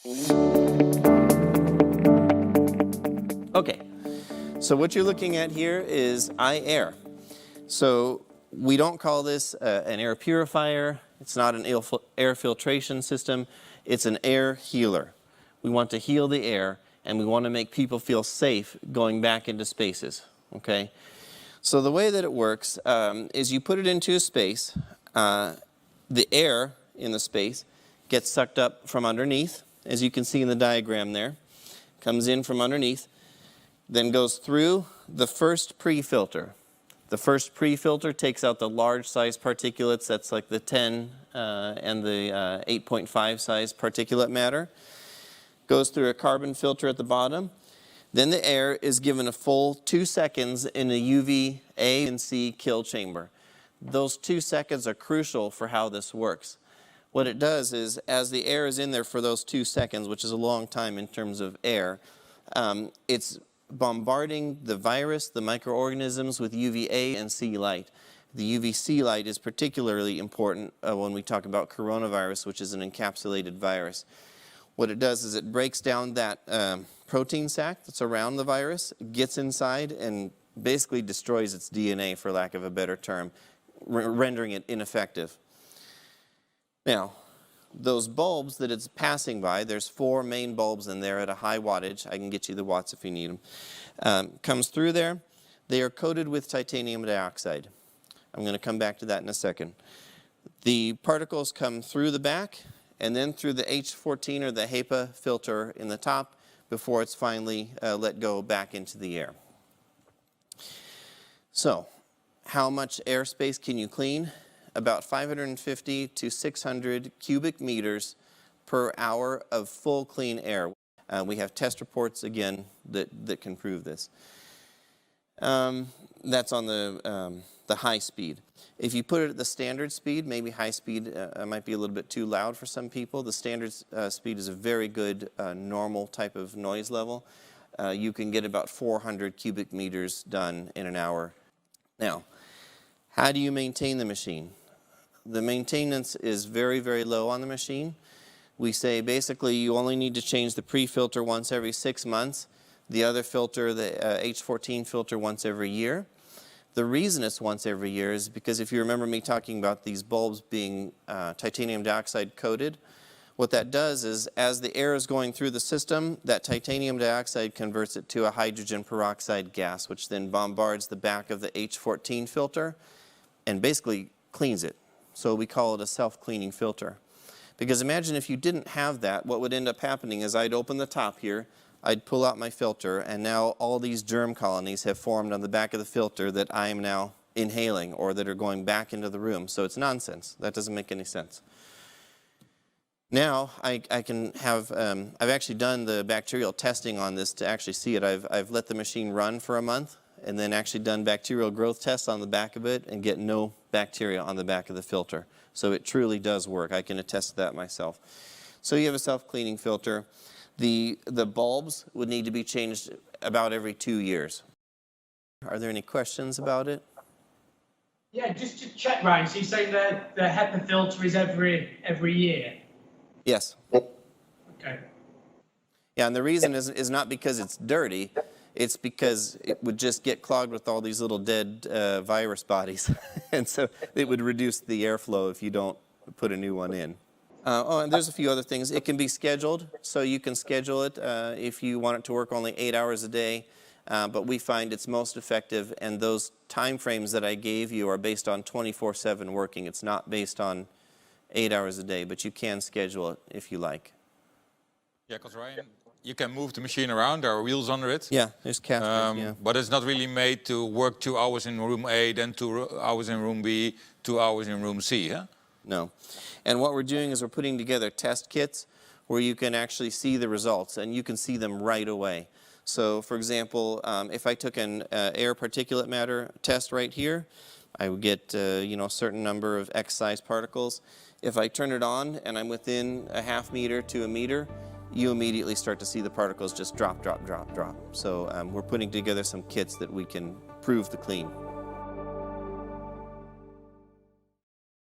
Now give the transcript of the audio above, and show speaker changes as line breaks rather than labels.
Okay, so what you're looking at here is iAir. So we don't call this an air purifier. It's not an air filtration system. It's an air healer. We want to heal the air, and we want to make people feel safe going back into spaces, okay? So the way that it works is you put it into a space. The air in the space gets sucked up from underneath, as you can see in the diagram there. Comes in from underneath, then goes through the first pre-filter. The first pre-filter takes out the large size particulates, that's like the 10 and the 8.5 size particulate matter. Goes through a carbon filter at the bottom. Then the air is given a full 2 seconds in a UV A and C kill chamber. Those 2 seconds are crucial for how this works. What it does is, as the air is in there for those 2 seconds, which is a long time in terms of air, it's bombarding the virus, the microorganisms, with UVA and C light. The UVC light is particularly important when we talk about coronavirus, which is an encapsulated virus. What it does is it breaks down that protein sac that's around the virus, gets inside, and basically destroys its DNA, for lack of a better term, rendering it ineffective. Now, those bulbs that it's passing by, there's 4 main bulbs in there at a high wattage. I can get you the watts if you need them. Comes through there. They are coated with titanium dioxide. I'm going to come back to that in a second. The particles come through the back and then through the H14 or the HEPA filter in the top before it's finally let go back into the air. So, how much airspace can you clean? About 550 to 600 cubic meters per hour of full clean air. We have test reports, again, that can prove this. That's on the high speed. If you put it at the standard speed, maybe high speed might be a little bit too loud for some people. The standard speed is a very good normal type of noise level. You can get about 400 cubic meters done in an hour. Now, how do you maintain the machine? The maintenance is very, very low on the machine. We say basically you only need to change the pre-filter once every 6 months, the other filter, the H14 filter, once every year. The reason it's once every year is because if you remember me talking about these bulbs being titanium dioxide coated, what that does is as the air is going through the system, that titanium dioxide converts it to a hydrogen peroxide gas, which then bombards the back of the H14 filter and basically cleans it. So we call it a self-cleaning filter. Because imagine if you didn't have that, what would end up happening is I'd open the top here, I'd pull out my filter, and now all these germ colonies have formed on the back of the filter that I am now inhaling or that are going back into the room. So it's nonsense. That doesn't make any sense. Now I can have, I've actually done the bacterial testing on this to actually see it. I've let the machine run for a month and then actually done bacterial growth tests on the back of it and get no bacteria on the back of the filter. So it truly does work. I can attest to that myself. So you have a self-cleaning filter. The bulbs would need to be changed about every 2 years. Are there any questions about it?
Yeah, just to check, Ryan, so you're saying the HEPA filter is every year?
Yes.
Okay.
Yeah, and the reason is not because it's dirty. It's because it would just get clogged with all these little dead virus bodies. And so it would reduce the airflow if you don't put a new one in. Oh, and there's a few other things. It can be scheduled, so you can schedule it if you want it to work only 8 hours a day. But we find it's most effective, and those time frames that I gave you are based on 24/7 working. It's not based on 8 hours a day, but you can schedule it if you like.
Yeah, because Ryan, you can move the machine around. There are wheels under it.
Yeah, there's casters, yeah.
But it's not really made to work 2 hours in room A, then 2 hours in room B, 2 hours in room C, huh?
No. And what we're doing is we're putting together test kits where you can actually see the results, and you can see them right away. So, for example, if I took an air particulate matter test right here, I would get a certain number of X size particles. If I turn it on and I'm within a half meter to a meter, you immediately start to see the particles just drop, drop, drop, drop. So we're putting together some kits that we can prove the clean.